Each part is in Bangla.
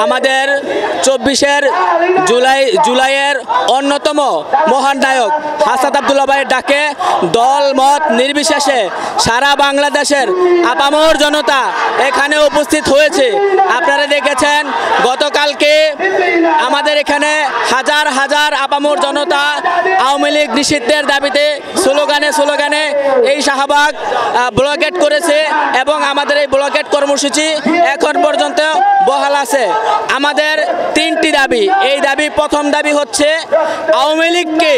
আমাদের 24 জুলাইয়ের অন্যতম মহান নায়ক হাসনাত আব্দুল্লাহ ভাইয়ের ডাকে দল মত নির্বিশেষে সারা বাংলাদেশের আপামর জনতা এখানে উপস্থিত হয়েছে। আপনারা দেখেছেন গতকালকে আমাদের এখানে হাজার হাজার আপামর জনতা আওয়ামী লীগ নিষিদ্ধের দাবিতে স্লোগানে এই শাহবাগ ব্লকেট করেছে এবং আমাদের এই ব্লকেট কর্মসূচি এখন পর্যন্ত বহাল আছে। আমাদের 3টি দাবি। এই প্রথম দাবি হচ্ছে আওয়ামী লীগকে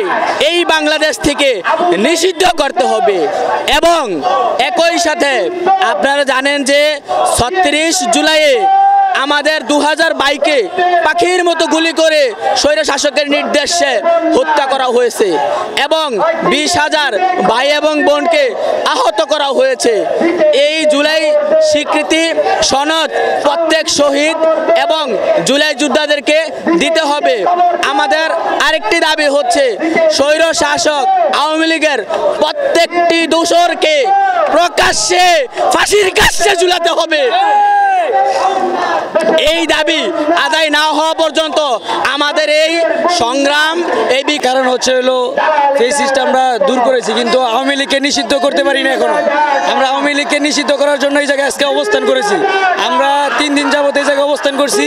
এই বাংলাদেশ থেকে নিষিদ্ধ করতে হবে এবং একই সাথে আপনারা জানেন যে 36 জুলাইয়ে আমাদের 2000 বাইকে পাখির মতো গুলি করে স্বৈর শাসকের নির্দেশে হত্যা করা হয়েছে এবং 20,000 ভাই এবং বোনকে আহত করা হয়েছে। এই জুলাই স্বীকৃতি সনদ প্রত্যেক শহীদ এবং জুলাই যোদ্ধাদেরকে দিতে হবে। আমাদের আরেকটি দাবি হচ্ছে স্বৈর শাসক আওয়ামী লীগের প্রত্যেকটি দোষরকে প্রকাশ্যে ফাঁসির কাছে ঝুলাতে হবে। এই দাবি আদায় না হওয়া পর্যন্ত আমাদের এই সংগ্রাম কারণ হচ্ছে এই সিস্টেমটা দূর করেছি, কিন্তু আওয়ামী লীগকে নিষিদ্ধ করতে পারি না। এখনো আমরা আওয়ামী লীগকে নিষিদ্ধ করার জন্য এই জায়গায় আজকে অবস্থান করেছি। আমরা 3 দিন যাবত এই জায়গায় অবস্থান করছি।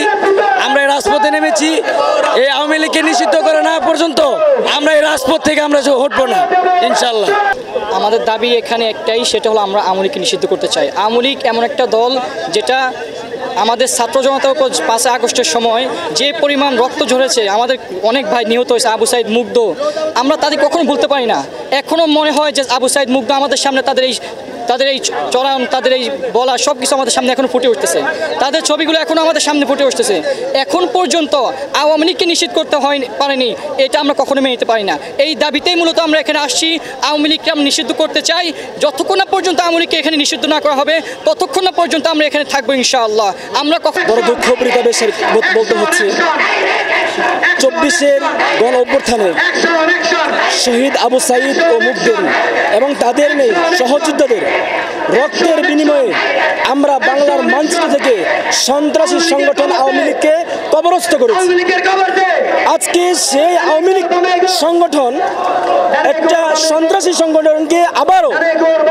আমরা এই রাজপথে নেমেছি। এই আওয়ামী লীগকে নিষিদ্ধ করা না পর্যন্ত আমরা এই রাজপথ থেকে আমরা হটবো না ইনশাল্লাহ। আমাদের দাবি এখানে একটাই, সেটা হলো আমরা আওয়ামী লীগকে নিষিদ্ধ করতে চাই। আওয়ামী লীগ এমন একটা দল যেটা আমাদের ছাত্র জনতার উপর 5 আগস্টের সময় যে পরিমাণ রক্ত ঝরেছে, আমাদের অনেক ভাই নিহত হয়েছে, আবু সাইদ মুগ্ধ, আমরা তাদের কখনো ভুলতে পারি না। এখনও মনে হয় যে আবু সাইদ মুগ্ধ আমাদের সামনে তাদের এই চড়ান, তাদের এই বলা সব কিছু আমাদের সামনে এখন ফুটে উঠতেছে। তাদের ছবিগুলো এখনও আমাদের সামনে ফুটে উঠতেছে। এখন পর্যন্ত আওয়ামী লীগকে নিষিদ্ধ করতে পারেনি, এটা আমরা কখনো মেনে নিতে পারি না। এই দাবিতেই মূলত আমরা এখানে আসছি। আওয়ামী লীগকে আমরা নিষিদ্ধ করতে চাই। যতক্ষণ না পর্যন্ত আওয়ামী লীগকে এখানে নিষিদ্ধ না করা হবে ততক্ষণ না পর্যন্ত আমরা এখানে থাকবো ইনশাআল্লাহ। আমরা বড় দুঃখ পরিতাপের বলতে হচ্ছে 24-এর গণ অভ্যুত্থানে শহীদ আবু সাইদ ও মুগ্ধের এবং তাদের নেই সহযোদ্ধাদের রক্তের বিনিময়ে আমরা বাংলার মানচিত্র থেকে সন্ত্রাসী সংগঠন আওয়ামী লীগকে কবরস্থ করেছি। আজকে সেই আওয়ামী লীগ সংগঠন একটা সন্ত্রাসী সংগঠনকে আবারও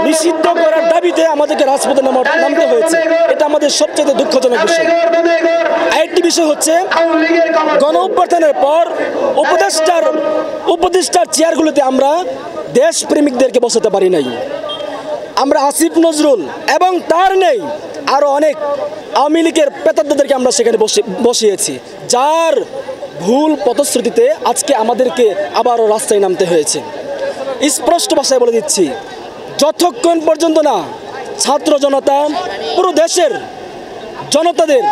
নিষিদ্ধ করার দাবিতে আমাদেরকে রাজপথে নামতে হয়েছে। এটা আমাদের সবচেয়ে দুঃখজনক বিষয়। আরেকটি বিষয় হচ্ছে গণ অভ্যুত্থানের পর উপদেষ্টার চেয়ারগুলোতে আমরা দেশপ্রেমিকদেরকে বসাতে পারি নাই। আমরা আসিফ নজরুল এবং তার নেই আরও অনেক আওয়ামী লীগের পেতাদ্দাদেরকে আমরা সেখানে বসিয়েছি, যার ভুল পথশ্রুতিতে আজকে আমাদেরকে আবারও রাস্তায় নামতে হয়েছে। স্পষ্ট ভাষায় বলে দিচ্ছি, যতক্ষণ পর্যন্ত না ছাত্র জনতা পুরো দেশের জনতাদের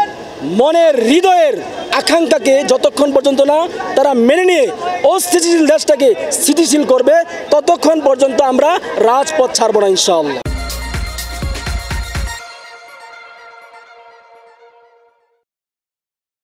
মনের হৃদয়ের আকাঙ্ক্ষাকে যতক্ষণ পর্যন্ত না তারা মেনে নিয়ে অস্থিতিশীল দেশটাকে স্থিতিশীল করবে ততক্ষণ পর্যন্ত আমরা রাজপথ ছাড়ব না ইনশাআল্লাহ।